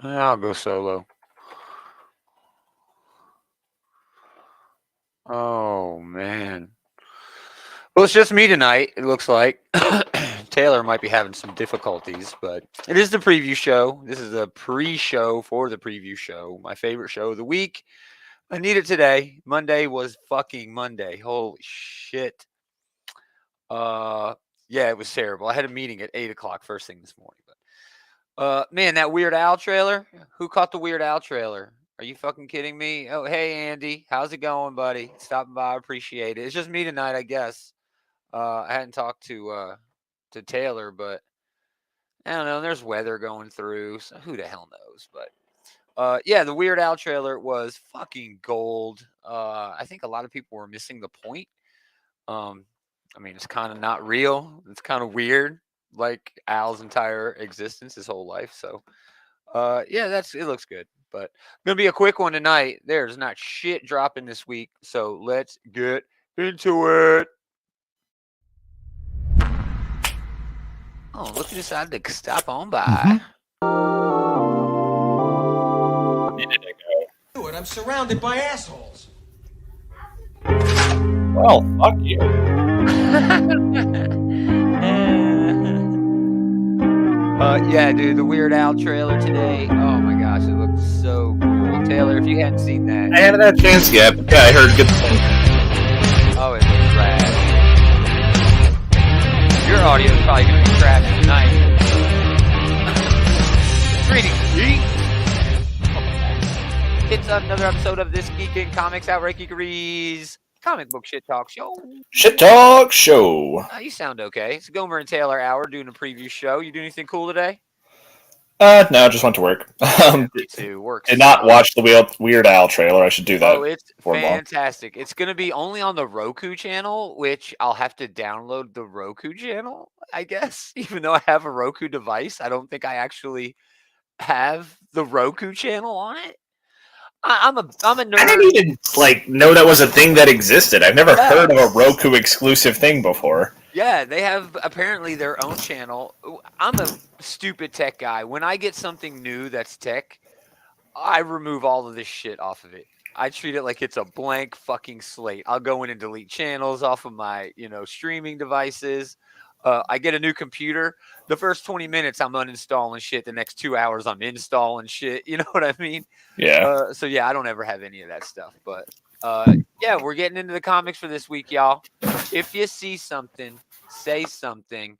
I'll go solo. Oh man. Well, it's just me tonight. It looks like Taylor might be having some difficulties, but it is the preview show. This is a pre-show for the preview show. My favorite show of the week. I need it today. Monday was fucking Monday. Holy shit. Uh, yeah, it was terrible. I had a meeting at 8 o'clock first thing this morning. But man, that Weird Al trailer. Who caught the Weird Al trailer? Are you fucking kidding me? Oh, hey Andy, how's it going, buddy? Stopping by, I appreciate it. It's just me tonight, I guess. I hadn't talked to Taylor, but I don't know. There's weather going through, so who the hell knows? But yeah, the Weird Al trailer was fucking gold. I think a lot of people were missing the point. Um, I mean, it's kind of not real. It's kind of weird, like Al's entire existence, his whole life. So, yeah, it looks good. But gonna be a quick one tonight. There's not shit dropping this week, so let's get into it. Oh, look who decided to stop on by. I'm surrounded by assholes. Well, fuck you. Yeah, dude, the Weird Al trailer today. Oh my gosh, it looked so cool. Taylor, if you hadn't seen that. I haven't had a chance yet, but yeah, I heard good things. Oh, it looks rad. Your audio is probably going to be crashed tonight. Greetings, geek. It's another episode of This Geek in Comics Outright Geekeries comic book shit talk show. Shit talk show. You sound okay. It's Gomer and Taylor hour doing a preview show. You do anything cool today? No, just went to work. Me too. Work. Did not watch the Weird Al trailer. I should do that. Oh, it's fantastic. It's going to be only on the Roku channel, which I'll have to download the Roku channel, I guess. Even though I have a Roku device, I don't think I actually have the Roku channel on it. I'm a nerd. I didn't even know that was a thing that existed. I've never heard of a Roku exclusive thing before. Yeah, they have apparently their own channel. I'm a stupid tech guy. When I get something new that's tech, I remove all of this shit off of it. I treat it like it's a blank fucking slate. I'll go in and delete channels off of my, streaming devices. I get a new computer. The first 20 minutes, I'm uninstalling shit. The next 2 hours, I'm installing shit. You know what I mean? Yeah. So, yeah, I don't ever have any of that stuff. But, yeah, we're getting into the comics for this week, y'all. If you see something, say something.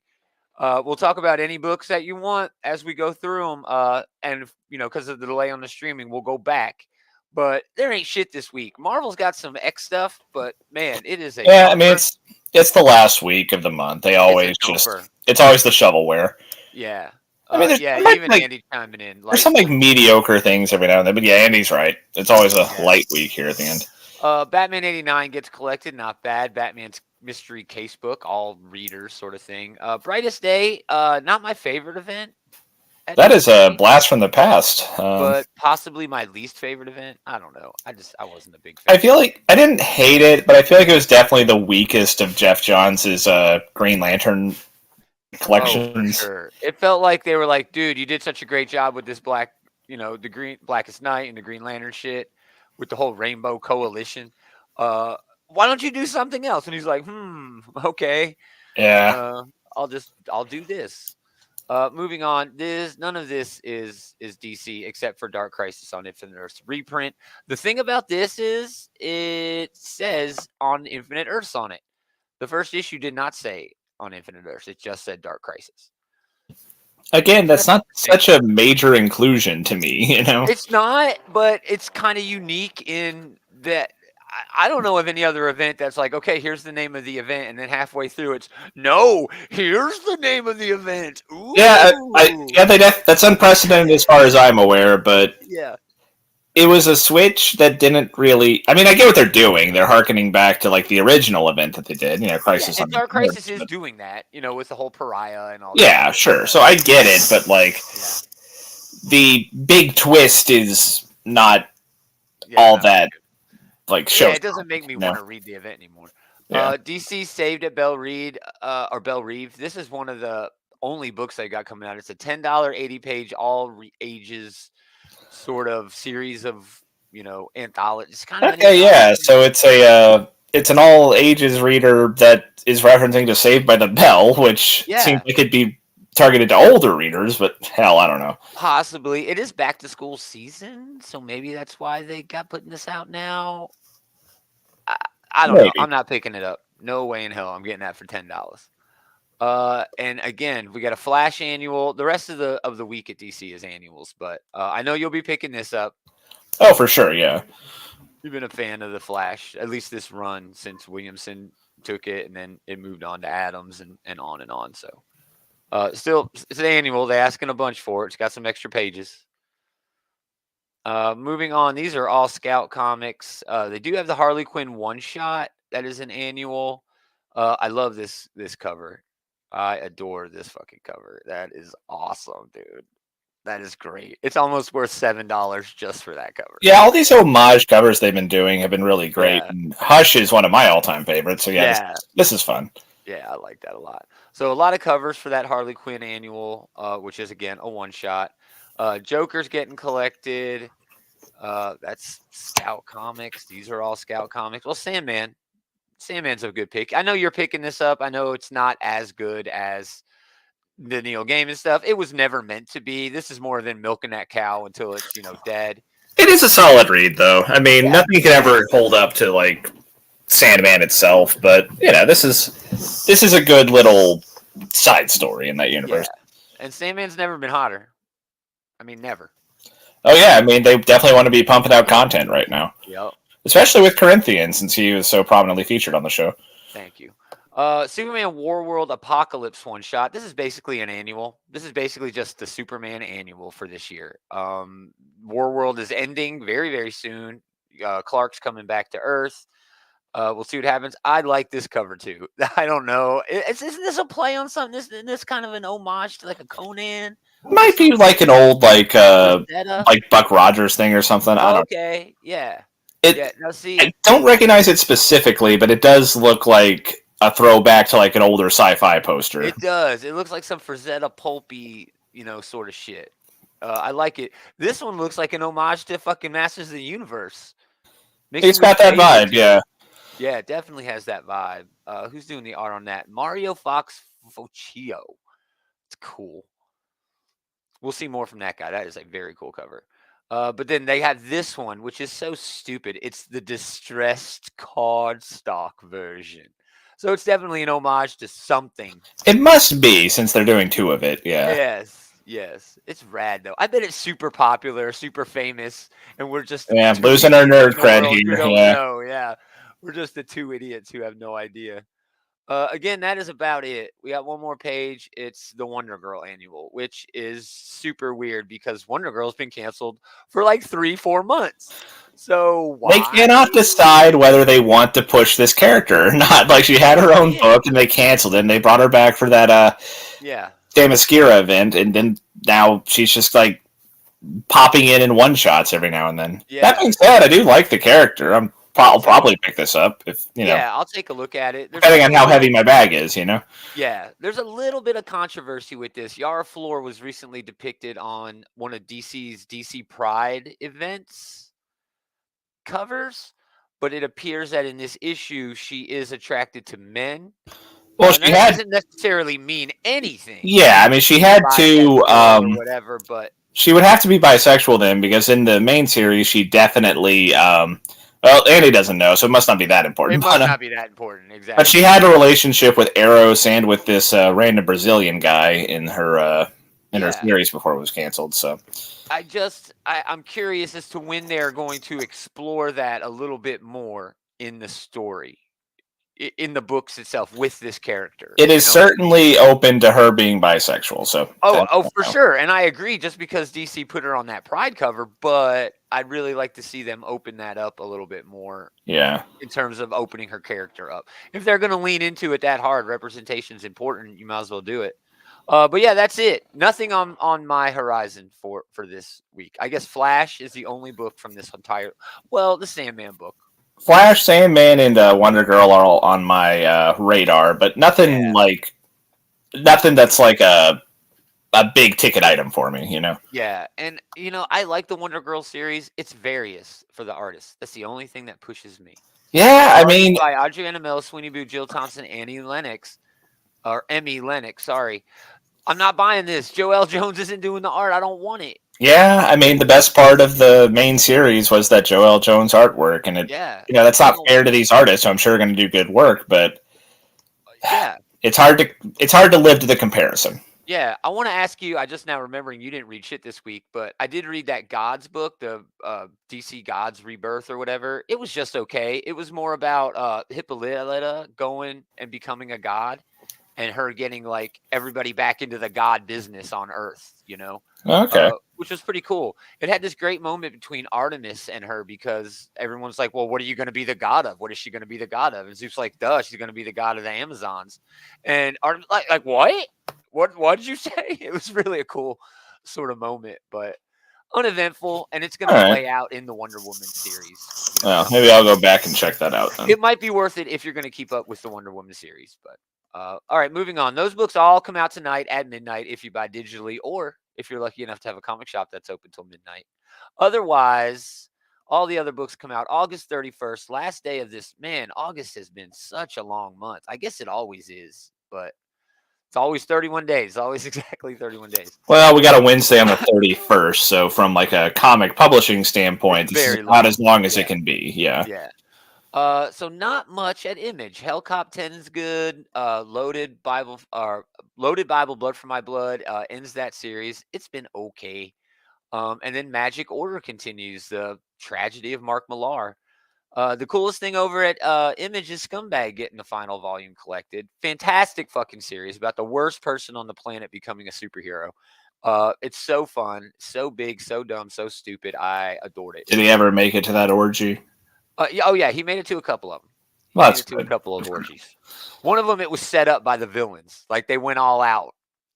We'll talk about any books that you want as we go through them. And, because of the delay on the streaming, we'll go back. But there ain't shit this week. Marvel's got some X stuff, but, man, it is a... Yeah, I mean, it's the last week of the month. They always it's always the shovelware. Yeah. I mean, even Andy chiming in. There's some mediocre things every now and then, but yeah, Andy's right. It's always a light week here at the end. Batman 89 gets collected, not bad. Batman's mystery casebook, all readers sort of thing. Brightest Day, not my favorite event. That is a blast from the past. But possibly my least favorite event. I don't know. I wasn't a big fan. I feel like I didn't hate it, but I feel like it was definitely the weakest of Jeff Johns' Green Lantern collections. Oh, sure. It felt like they were like, dude, you did such a great job with this Blackest Night and the Green Lantern shit with the whole Rainbow Coalition. Why don't you do something else? And he's like, okay. Yeah. I'll do this. Moving on, none of this is DC except for Dark Crisis on Infinite Earths reprint. The thing about this is it says on Infinite Earths on it. The first issue did not say on Infinite Earths. It just said Dark Crisis. Again, that's not such a major inclusion to me, It's not, but it's kind of unique in that I don't know of any other event that's like, okay, here's the name of the event, and then halfway through it's, no, here's the name of the event. Ooh. Yeah, that's unprecedented as far as I'm aware, but yeah, it was a switch that didn't really... I mean, I get what they're doing. They're hearkening back to, the original event that they did, Crisis on Dark Crisis is doing that, with the whole pariah and all that. Yeah, sure. So I get it, but, the big twist is not all that... show. Yeah, it doesn't make me want to read the event anymore. Yeah. DC saved at Belle Reeve. This is one of the only books they got coming out. It's a $10, 80-page, all ages sort of series of anthology. It's kind of an Okay, yeah. anthology. So it's an all ages reader that is referencing to Saved by the Bell, which seems Yeah, like it'd be targeted to older readers, but hell, I don't know. possibly. It is back to school season, so maybe that's why they got putting this out now. I, I don't know. Maybe. I'm not picking it up. No way in hell I'm getting that for $10. And again, we got a Flash annual. The rest of the week at DC is annuals, but I know you'll be picking this up. Oh, for sure, yeah. You've been a fan of the Flash, at least this run since Williamson took it, and then it moved on to Adams and on and on. So, still, it's an annual. They're asking a bunch for it. It's got some extra pages. Moving on, these are all Scout comics. They do have the Harley Quinn one shot. That is an annual. I love this cover. I adore this fucking cover. That is awesome, dude. That is great. It's almost worth $7 just for that cover. Yeah, all these homage covers they've been doing have been really great. Yeah. And Hush is one of my all-time favorites. So yeah, this is fun. Yeah, I like that a lot. So a lot of covers for that Harley Quinn annual, which is again a one shot. Joker's getting collected. That's Scout Comics. These are all Scout Comics. Well, Sandman. Sandman's a good pick. I know you're picking this up. I know it's not as good as the Neil Gaiman stuff. It was never meant to be. This is more than milking that cow until it's dead. It is a solid read, though. I mean, nothing can ever hold up to like Sandman itself, but this is a good little side story in that universe. Yeah. And Sandman's never been hotter. I mean, never. Oh yeah, I mean they definitely want to be pumping out content right now. Yep. Especially with Corinthian, since he was so prominently featured on the show. Thank you. Superman Warworld Apocalypse one shot. This is basically an annual. This is basically just the Superman annual for this year. Warworld is ending very, very soon. Clark's coming back to Earth. We'll see what happens. I like this cover too. I don't know. Isn't this a play on something? This kind of an homage to like a Conan? Might be like an old like Buck Rogers thing or something. I don't. Okay. Yeah. Now see, I don't recognize it specifically, but it does look like a throwback to like an older sci-fi poster. It does. It looks like some Frazetta pulpy, sort of shit. I like it. This one looks like an homage to fucking Masters of the Universe. It's got that vibe, yeah. Yeah, it definitely has that vibe. Who's doing the art on that? Mario Fox Foccio. It's cool. We'll see more from that guy. That is a very cool cover. But then they have this one, which is so stupid. It's the distressed cardstock version. So it's definitely an homage to something. It must be, since they're doing two of it, yeah. Yes. It's rad, though. I bet it's super popular, super famous, and we're just... Yeah, losing our nerd cred here. Yeah. We're just the two idiots who have no idea. Again, that is about it. We got one more page. It's the Wonder Girl annual, which is super weird because Wonder Girl's been canceled for like 3-4 months. So why? They cannot decide whether they want to push this character or not. Like, she had her own book and they canceled it, and they brought her back for that Damaskira event, and then now she's just like popping in one-shots every now and then. Yeah. That being said, I do like the character. I'll probably pick this up if Yeah, I'll take a look at it. Depending on how heavy my bag is, Yeah, there's a little bit of controversy with this. Yara Flor was recently depicted on one of DC's DC Pride events covers, but it appears that in this issue she is attracted to men. Well, that doesn't necessarily mean anything. Yeah, I mean, she had to or whatever, but she would have to be bisexual then, because in the main series she definitely well, Andy doesn't know, so it must not be that important. It must not be that important, exactly. But she had a relationship with Eros and with this random Brazilian guy in her her series before it was canceled. So I'm curious as to when they're going to explore that a little bit more in the story, in the books itself with this character. It is certainly open to her being bisexual. So for sure, and I agree. Just because DC put her on that Pride cover, but I'd really like to see them open that up a little bit more. Yeah, in terms of opening her character up. If they're going to lean into it that hard, representation is important. You might as well do it. But yeah, that's it. Nothing on my horizon for this week. I guess Flash is the only book from this entire. Well, the Sandman book. Flash, Sandman, and Wonder Girl are all on my radar, but nothing that's like a a big ticket item for me, Yeah, and I like the Wonder Girl series. It's various for the artists. That's the only thing that pushes me. Yeah, I Art mean, by Adriana Mel, Sweeney Boo, Jill Thompson, Annie Lennox, or Emmy Lennox. Sorry, I'm not buying this. Joelle Jones isn't doing the art. I don't want it. yeah, I mean, the best part of the main series was that Joelle Jones artwork, and Yeah, that's not fair to these artists. So I'm sure going to do good work, but yeah, it's hard to live to the comparison. yeah. I want to ask you. I just now remembering you didn't read shit this week, but I did read that Gods book, the DC Gods Rebirth or whatever. It was just okay. It was more about Hippolyta going and becoming a god, and her getting like everybody back into the god business on Earth. Okay. Which was pretty cool. It had this great moment between Artemis and her because everyone's like, well, what are you going to be the god of? What is she going to be the god of? And Zeus like, duh, she's going to be the god of the Amazons. And Artemis like what? What did you say? It was really a cool sort of moment, but uneventful, and it's going to play out in the Wonder Woman series. Well, maybe I'll go back and check that out then. It might be worth it if you're going to keep up with the Wonder Woman series, but all right, moving on. Those books all come out tonight at midnight if you buy digitally, or if you're lucky enough to have a comic shop that's open till midnight. Otherwise, all the other books come out August 31st, last day of this. Man, August has been such a long month. I guess it always is, but it's always 31 days. Always exactly 31 days. Well, we got a Wednesday on the 31st, so from like a comic publishing standpoint, this is not as long as it can be. Yeah. Yeah. So not much at Image. Hellcop 10 is good. Loaded Bible, Blood for My Blood ends that series. It's been okay. And then Magic Order continues. The tragedy of Mark Millar. The coolest thing over at Image is Scumbag getting the final volume collected. Fantastic fucking series about the worst person on the planet becoming a superhero. It's so fun, so big, so dumb, so stupid. I adored it. Did he ever make it to that orgy? Yeah, he made it to a couple of them. Well, that's to a couple of orgies. One of them, it was set up by the villains. Like they went all out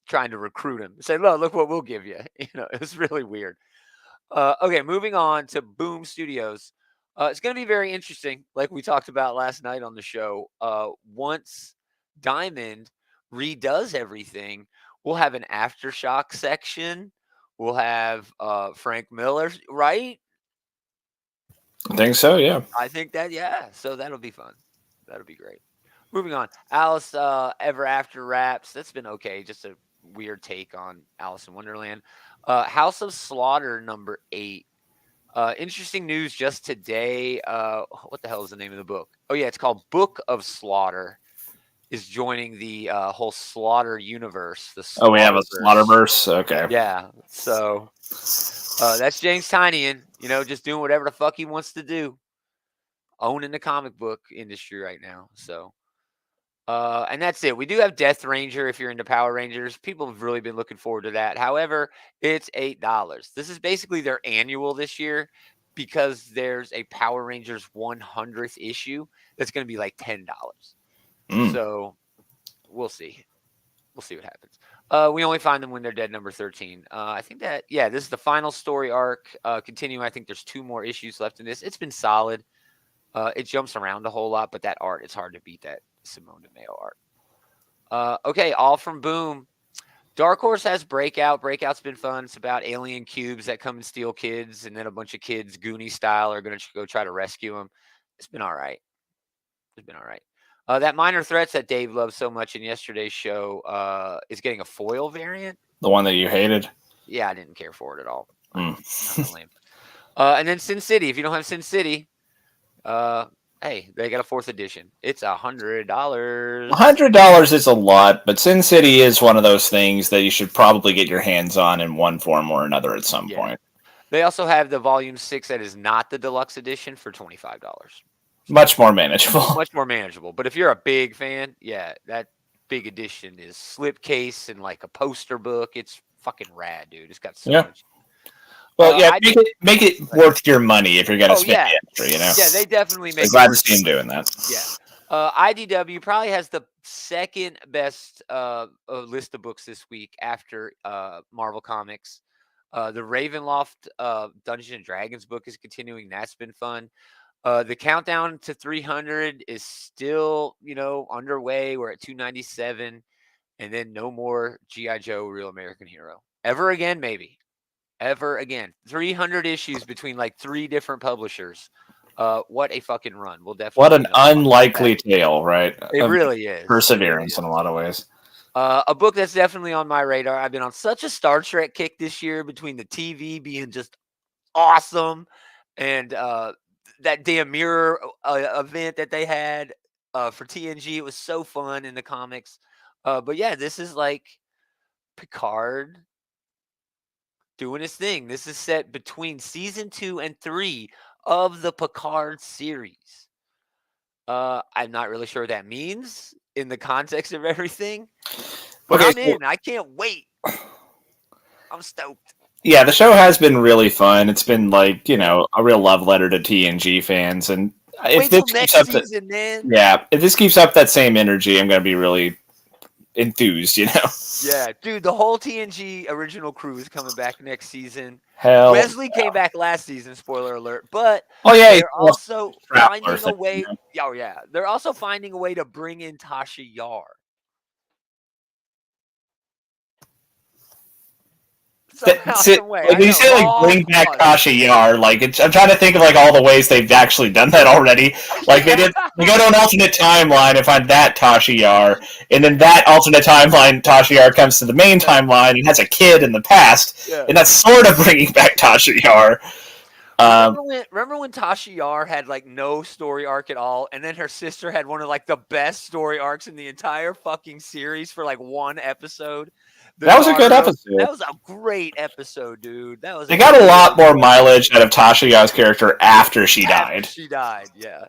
trying to recruit him. Say, look what we'll give you. It was really weird. Okay, moving on to Boom Studios. It's going to be very interesting, like we talked about last night on the show. Once Diamond redoes everything, we'll have an Aftershock section. We'll have Frank Miller, right? I think so, yeah. I think that, yeah. So that'll be fun. That'll be great. Moving on. Alice Ever After Raps. That's been okay. Just a weird take on Alice in Wonderland. House of Slaughter number 8. Interesting news just today. What the hell is the name of the book? Oh, yeah. It's called Book of Slaughter. Is joining the whole Slaughter universe. We have a Slaughterverse? Okay. Yeah. So that's James Tynion, just doing whatever the fuck he wants to do. Owning the comic book industry right now. So, and that's it. We do have Death Ranger if you're into Power Rangers. People have really been looking forward to that. However, it's $8. This is basically their annual this year because there's a Power Rangers 100th issue that's going to be like $10. So we'll see. We'll see what happens. We only find them when they're dead, number 13. I think that, this is the final story arc. Continuing, I think there's 2 more issues left in this. It's been solid. It jumps around a whole lot, but that art, it's hard to beat that Simone DeMeo art. Okay, all from Boom. Dark Horse has Breakout. Breakout's been fun. It's about alien cubes that come and steal kids, and then a bunch of kids, Goonie style, are going to go try to rescue them. It's been all right. That Minor Threats that Dave loved so much in yesterday's show is getting a foil variant. The one that you hated? Yeah, I didn't care for it at all. Lame. And then Sin City. If you don't have Sin City, hey, they got a 4th edition. It's $100. $100 is a lot, but Sin City is one of those things that you should probably get your hands on in one form or another at some point. They also have the Volume 6 that is not the deluxe edition for $25. Much more manageable. Much more manageable. But if you're a big fan, that big edition is slipcase and like a poster book. It's fucking rad, dude. It's got so much. Well, make it worth your money if you're going to spend the extra, Yeah, they definitely make it. Glad to see him doing that. Yeah. IDW probably has the second best list of books this week after Marvel Comics. The Ravenloft Dungeons and Dragons book is continuing. That's been fun. The countdown to 300 is still, underway. We're at 297. and then no more G.I. Joe Real American Hero. Ever again, maybe. Ever again. 300 issues between like 3 different publishers. What a fucking run. We'll definitely. What an unlikely tale, right? It really is. Perseverance in a lot of ways. A book that's definitely on my radar. I've been on such a Star Trek kick this year between the TV being just awesome and that damn mirror event that they had for TNG. It was so fun in the comics. But yeah, this is like Picard doing his thing. This is set between season 2 and 3 of the Picard series. I'm not really sure what that means in the context of everything, but I'm in. I can't wait. I'm stoked. Yeah, the show has been really fun. It's been like, a real love letter to TNG fans. And if this keeps up season, man. Yeah, if this keeps up that same energy, I'm going to be really enthused, Yeah, dude, the whole TNG original crew is coming back next season. Hell, Wesley came back last season, spoiler alert, but they're also finding a way. Oh yeah, they're also finding a way to bring in Tasha Yar. When you say like bring back Tasha Yar, like I'm trying to think of like all the ways they've actually done that already. Like they go to an alternate timeline and find that Tasha Yar, and then that alternate timeline Tasha Yar comes to the main timeline and has a kid in the past, and that's sort of bringing back Tasha Yar. Remember when Tasha Yar had like no story arc at all, and then her sister had one of like the best story arcs in the entire fucking series for like one episode? That was a good episode. That was a great episode, dude. They got a lot more mileage out of Tasha Yar's character after she died. Yeah.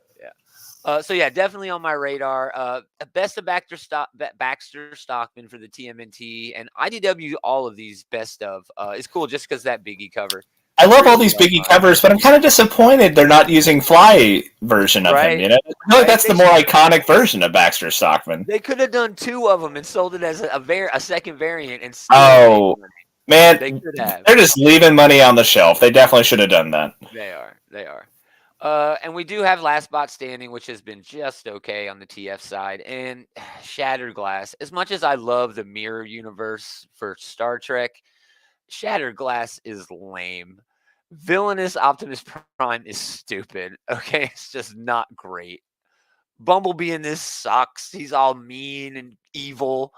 So yeah, definitely on my radar. Best of Baxter Stockman for the TMNT and IDW. All of these best of is cool just because that Biggie cover. I love all these Biggie covers, but I'm kind of disappointed they're not using Fly version of him. I feel like that's the more iconic version of Baxter Stockman. They could have done 2 of them and sold it as a second variant. And man, they're just leaving money on the shelf. They definitely should have done that. They are. And we do have Last Bot Standing, which has been just okay on the TF side. And Shattered Glass. As much as I love the mirror universe for Star Trek, Shattered Glass is lame. Villainous Optimus Prime is stupid. Okay, it's just not great. Bumblebee in this sucks. He's all mean and evil.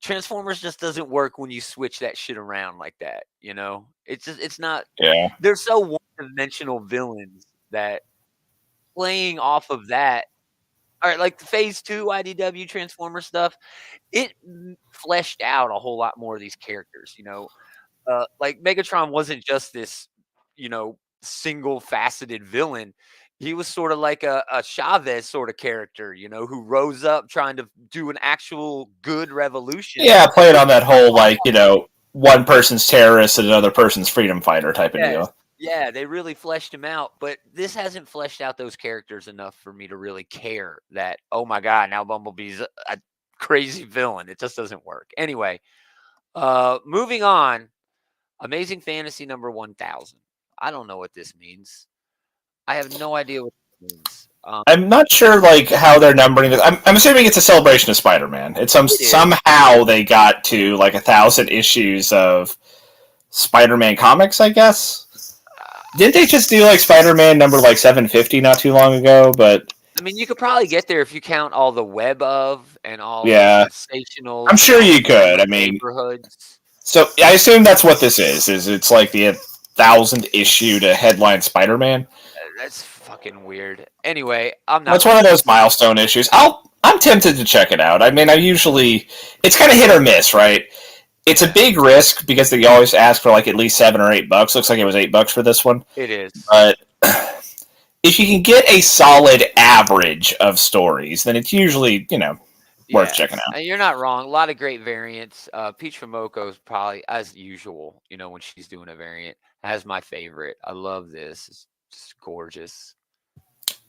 Transformers just doesn't work when you switch that shit around like that. It's not. Yeah. They're so one-dimensional villains that playing off of that. All right, like the Phase 2 IDW Transformer stuff, it fleshed out a whole lot more of these characters. Like Megatron wasn't just this, single-faceted villain. He was sort of like a Chavez sort of character, who rose up trying to do an actual good revolution. Yeah, playing on that whole, one person's terrorist and another person's freedom fighter type of deal. Yeah, they really fleshed him out, but this hasn't fleshed out those characters enough for me to really care that, oh my God, now Bumblebee's a crazy villain. It just doesn't work. Anyway, moving on. Amazing Fantasy number 1000. I don't know what this means. I have no idea what this means. I'm not sure how they're numbering this. I'm assuming it's a celebration of Spider-Man. Somehow they got to 1,000 issues of Spider-Man comics, I guess. Didn't they just do Spider-Man number 750 not too long ago? But I mean, you could probably get there if you count all the web of and all the sensational. I'm sure you could. I mean, neighborhoods. So I assume that's what this is. It's like the 1,000th issue to headline Spider-Man. That's fucking weird. Anyway, I'm not. That's one of those milestone issues. I'm tempted to check it out. I mean, it's kind of hit or miss, right? It's a big risk because they always ask for at least $7 or $8. Looks like it was $8 for this one. It is. But if you can get a solid average of stories, then it's usually worth checking out. You're not wrong. A lot of great variants. Peach Momoko is probably, as usual, when she's doing a variant, as my favorite. I love this. It's just gorgeous.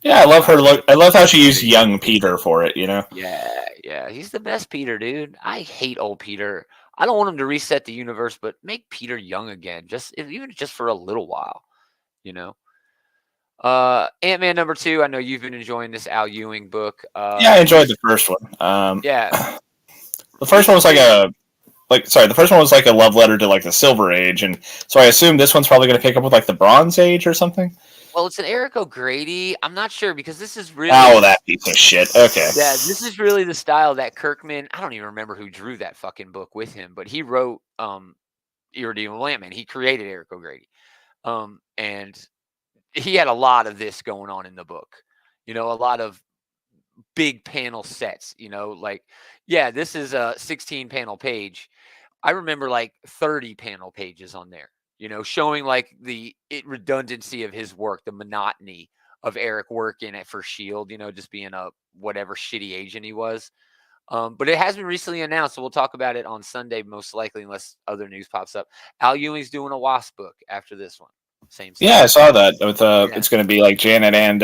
Yeah, I love her look. I love how she used young Peter for it, Yeah. He's the best Peter, dude. I hate old Peter. I don't want him to reset the universe, but make Peter young again. Even just for a little while, Ant-Man number 2. I know you've been enjoying this Al Ewing book. Yeah, I enjoyed the first one. Yeah. The first one was the first one was like a love letter to like the Silver Age, and so I assume this one's probably going to pick up with like the Bronze Age or something. Well, it's an Eric O'Grady. I'm not sure because this is really that piece of shit. Okay. Yeah, this is really the style that Kirkman. I don't even remember who drew that fucking book with him, but he wrote Irredeemable Ant-Man. He created Eric O'Grady, and he had a lot of this going on in the book. A lot of big panel sets. This is a 16 panel page. I remember like 30 panel pages on there. Showing like the redundancy of his work, the monotony of Eric working for Shield. Just being a whatever shitty agent he was. But it has been recently announced, so we'll talk about it on Sunday, most likely, unless other news pops up. Al Ewing's doing a Wasp book after this one. Same. Yeah, I saw that. With it's going to be like Janet and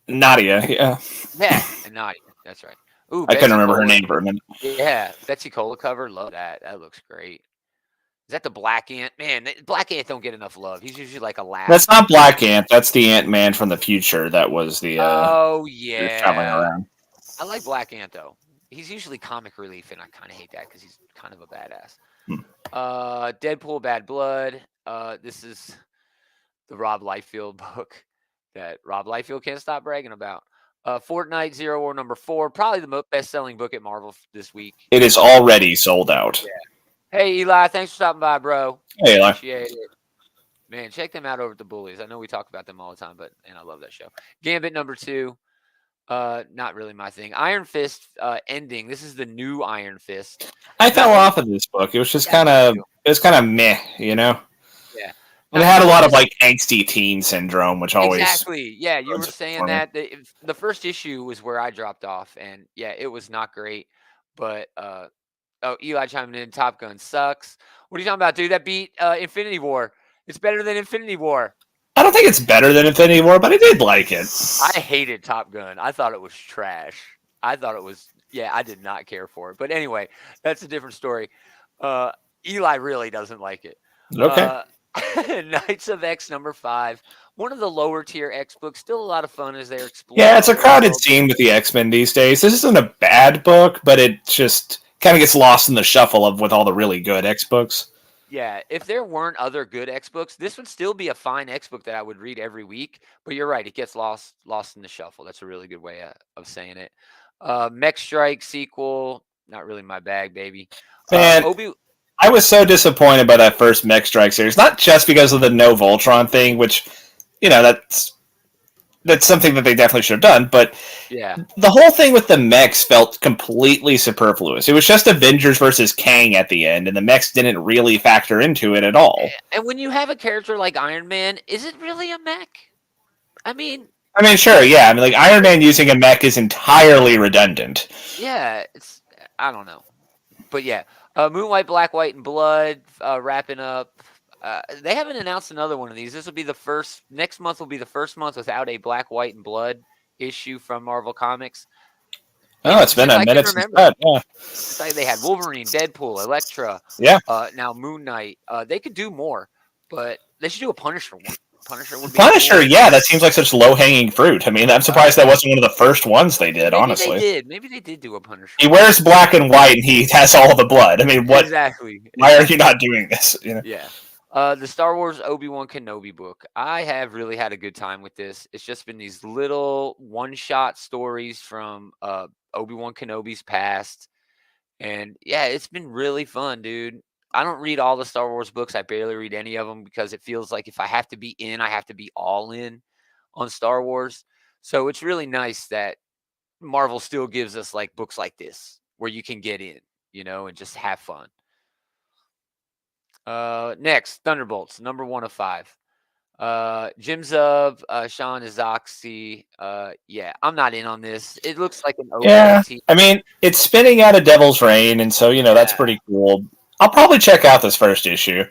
Nadia. Yeah. Yeah, and Nadia. That's right. Ooh, I couldn't remember her name for a minute. Yeah, Betsy Cola cover. Love that. That looks great. Is that the Black Ant? Man, Black Ant don't get enough love. He's usually like a laugh. That's not Black Ant. That's the Ant-Man from the future. That was the. Oh yeah. Traveling around. I like Black Ant though. He's usually comic relief, and I kind of hate that because he's kind of a badass. Deadpool, Bad Blood. This is the Rob Liefeld book that Rob Liefeld can't stop bragging about. Fortnite Zero War #4, probably the best-selling book at Marvel this week. It is already sold out. Yeah. Hey Eli, thanks for stopping by, bro. Hey Eli. Appreciate it. Man, check them out over at the Bullies. I know we talk about them all the time, and I love that show. Gambit #2. Not really my thing. Iron Fist ending. This is the new Iron Fist. I fell off of this book. It was just kind of meh, Yeah. And it had a lot of like angsty teen syndrome, which always exactly. Yeah, you were saying that the first issue was where I dropped off, and yeah, it was not great. But Eli chiming in. Top Gun sucks. What are you talking about, dude? That beat Infinity War. It's better than Infinity War. I don't think it's better than Infinity War, but I did like it. I hated Top Gun. I thought it was trash. I thought it was, I did not care for it. But anyway, that's a different story. Eli really doesn't like it. Okay. Knights of X #5. One of the lower tier X books. Still a lot of fun as they're exploring. Yeah, it's a crowded scene with the X-Men these days. This isn't a bad book, but it just kind of gets lost in the shuffle with all the really good X books. Yeah, if there weren't other good X books, this would still be a fine X book that I would read every week. But you're right, it gets lost in the shuffle. That's a really good way of saying it. Mech Strike sequel, not really my bag, baby. Man, I was so disappointed by that first Mech Strike series. Not just because of the no Voltron thing, which, that's something that they definitely should have done, but yeah, the whole thing with the mechs felt completely superfluous. It was just Avengers versus Kang at the end, and the mechs didn't really factor into it at all. And when you have a character like Iron Man, is it really a mech? I mean, sure, yeah. Like Iron Man using a mech is entirely redundant. Yeah, I don't know, but yeah, Moonlight, Black, White, and Blood wrapping up. They haven't announced another one of these. This will be the first. Next month will be the first month without a Black, White, and Blood issue from Marvel Comics. Oh, it's been a minute since that. Yeah. It's like they had Wolverine, Deadpool, Elektra. Yeah. Now Moon Knight. They could do more, but they should do a Punisher one. Punisher, yeah, that seems like such low-hanging fruit. I'm surprised that wasn't one of the first ones they did, honestly. Maybe they did do a Punisher. He wears black and white, and he has all the blood. What? Exactly. Why are you not doing this? Yeah. The Star Wars Obi-Wan Kenobi book. I have really had a good time with this. It's just been these little one-shot stories from Obi-Wan Kenobi's past. And yeah, it's been really fun, dude. I don't read all the Star Wars books. I barely read any of them because it feels like if I have to be in, I have to be all in on Star Wars. So it's really nice that Marvel still gives us like books like this where you can get in, and just have fun. Next, Thunderbolts, #1 of 5. Jim Zub, Sean Izaakse. Yeah, I'm not in on this. It looks like an OVT. Yeah, it's spinning out of Devil's Reign, and so that's pretty cool. I'll probably check out this first issue.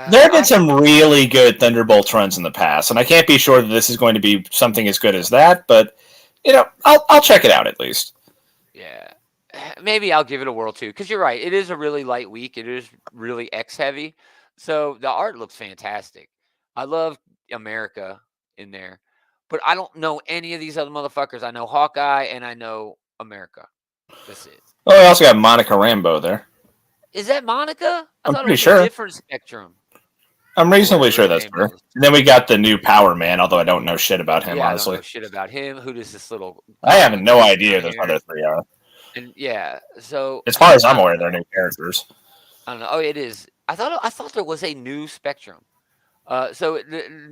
There have been some really good Thunderbolts runs in the past, and I can't be sure that this is going to be something as good as that, but I'll check it out at least. Yeah. Maybe I'll give it a whirl too, because you're right. It is a really light week. It is really X heavy. So the art looks fantastic. I love America in there, but I don't know any of these other motherfuckers. I know Hawkeye and I know America. That's it. Oh, we also got Monica Rambeau there. Is that Monica? I I'm thought it pretty was sure. a different Spectrum. I'm reasonably sure Whatever that's his name her. is. And then we got the new Power Man, although I don't know shit about him, Yeah, I honestly. don't know shit about him. Who does this little? I have no down idea who those here? other three are. And yeah, so As far as I'm I don't aware, know. they're new characters. I don't know. Oh, it is. I thought there was a new Spectrum. So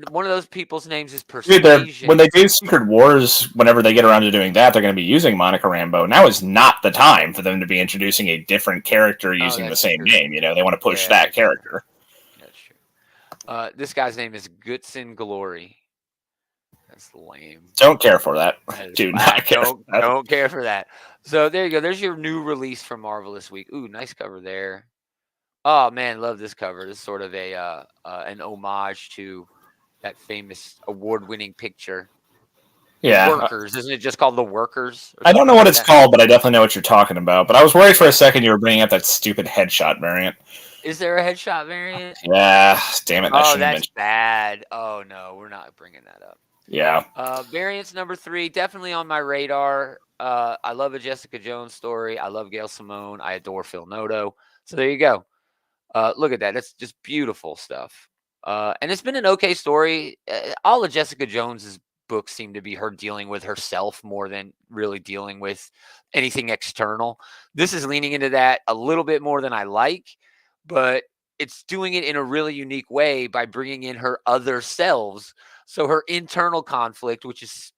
one of those people's names is Dude, Persuasion. when they do Secret Wars, whenever they get around to doing that, they're going to be using Monica Rambeau. Now is not the time for them to be introducing a different character using the same name. You know, they want to push that character. That's true. This guy's name is Goodson Glory. That's lame. Don't care for that. Do not care. Don't care for that. So there you go. There's your new release from Marvel this week. Ooh, nice cover there. Oh man, love this cover. This is sort of a an homage to that famous award-winning picture. Yeah. Workers, isn't it just called The Workers? I don't know what it's called, but I definitely know what you're talking about. But I was worried for a second you were bringing up that stupid headshot variant. Is there a headshot variant? Yeah, damn it. Oh, that's bad. Oh no, we're not bringing that up. Yeah. Variants number 3, definitely on my radar. I love a Jessica Jones story. I love Gail Simone. I adore Phil Noto. So there you go. Look at that. That's just beautiful stuff. And it's been an okay story. All of Jessica Jones's books seem to be her dealing with herself more than really dealing with anything external. This is leaning into that a little bit more than I like, but it's doing it in a really unique way by bringing in her other selves. So her internal conflict, which is,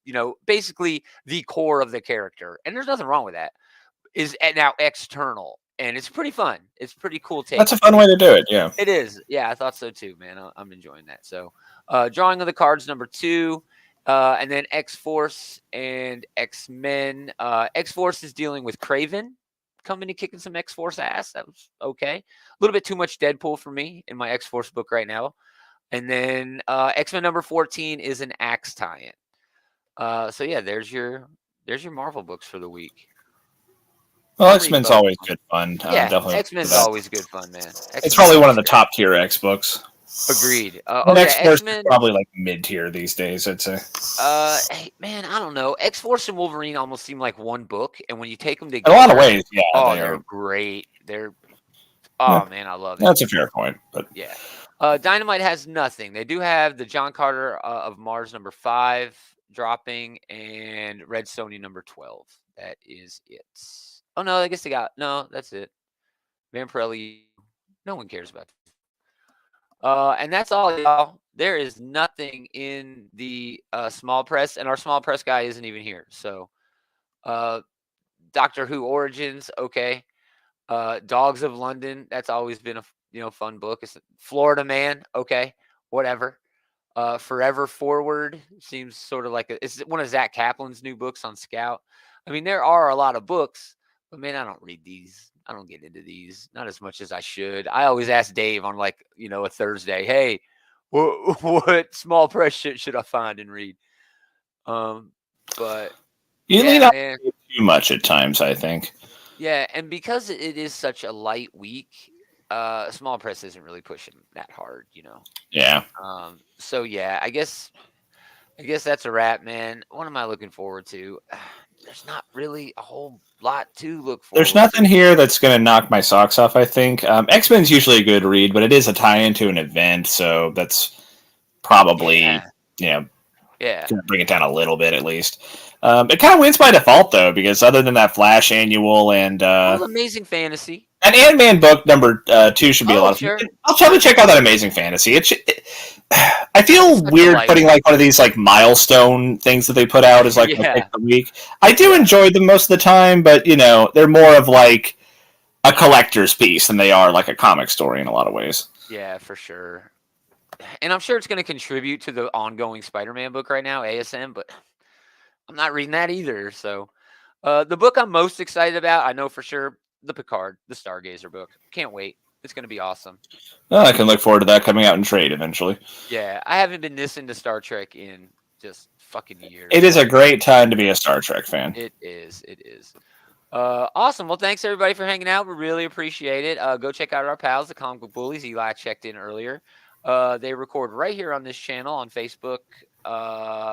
basically the core of the character, and there's nothing wrong with that, is now external. And it's pretty fun. It's pretty cool take. That's a fun way to do it, yeah. It is. Yeah, I thought so too, man. I'm enjoying that. So drawing of the cards number 2, and then X-Force and X-Men. X-Force is dealing with Kraven coming and kicking some X-Force ass. That was okay. A little bit too much Deadpool for me in my X-Force book right now. And then X-Men number 14 is an Axe tie-in. So yeah, there's your Marvel books for the week. Well, X-Men's always good fun. Yeah, definitely X-Men's always good fun, man. It's probably one of the top tier X books. Agreed. X-Force is probably like mid tier these days, I'd say. Hey, man, I don't know. X-Force and Wolverine almost seem like one book, and when you take them together, in a lot of ways, yeah. They're great. Man, I love it. That's a fair point, but yeah. Dynamite has nothing. They do have the John Carter of Mars number 5 dropping, and Red Sonja number 12. That is it. Oh, no, I guess they got... No, that's it. Vampirelli, no one cares about that. And that's all, y'all. There is nothing in the small press, and our small press guy isn't even here. So, Doctor Who Origins, okay. Dogs of London, that's always been a fun book. It's Florida Man, okay, whatever. Forever Forward seems sort of like it's one of Zach Kaplan's new books on Scout. I mean, there are a lot of books. But man, I don't read these. I don't get into these. Not as much as I should. I always ask Dave on a Thursday, hey, what small press should I find and read? But you lean on too much at times, I think. Yeah, and because it is such a light week, small press isn't really pushing that hard, Yeah. So yeah, I guess that's a wrap, man. What am I looking forward to? There's not really a whole lot to look for. There's nothing here that's going to knock my socks off, I think. X-Men's usually a good read, but it is a tie-in to an event, so that's probably, going to bring it down a little bit at least. It kind of wins by default, though, because other than that Flash annual and... Amazing Fantasy. An Ant-Man book number 2 should be a lot of fun. I'll try to check out that Amazing Fantasy. I feel weird putting one of these milestone things that they put out as pick of the week. I do enjoy them most of the time, but they're more of a collector's piece than they are a comic story in a lot of ways. Yeah, for sure. And I'm sure it's going to contribute to the ongoing Spider-Man book right now, ASM, but I'm not reading that either. So the book I'm most excited about, I know for sure, the Picard, the Stargazer book. Can't wait. It's going to be awesome. Oh, I can look forward to that coming out in trade eventually. Yeah, I haven't been this into Star Trek in just fucking years. It is a great time to be a Star Trek fan. It is. Awesome. Well, thanks everybody for hanging out. We really appreciate it. Go check out our pals, the Comic Book Bullies. Eli checked in earlier. They record right here on this channel on Facebook,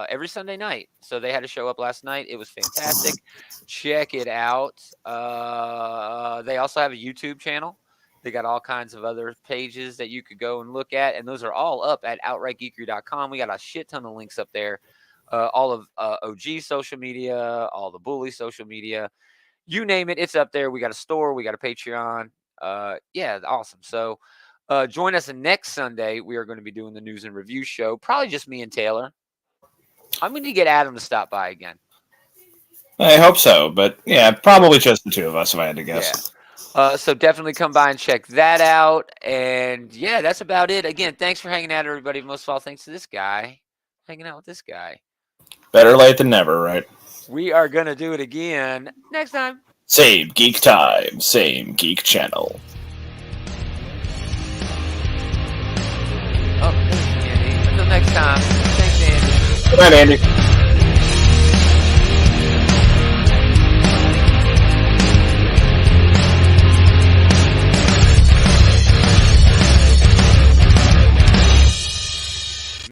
every Sunday night. So they had a show up last night. It was fantastic. Check it out. They also have a YouTube channel. They got all kinds of other pages that you could go and look at, and those are all up at outrightgeekery.com. We got a shit ton of links up there. All of OG social media, all the Bully social media, you name it, it's up there. We got a store, we got a Patreon. Yeah, awesome. So join us next Sunday. We are going to be doing the news and review show. Probably just me and Taylor. I'm going to get Adam to stop by again. I hope so, but yeah, probably just the two of us if I had to guess. Yeah. So definitely come by and check that out. And yeah, that's about it. Again, thanks for hanging out, everybody. Most of all, thanks to this guy hanging out with this guy. Better late than never, right? We are going to do it again next time. Same geek time, same geek channel. Oh, thanks, Andy. Until next time. Thanks, Andy. Good night, Andy.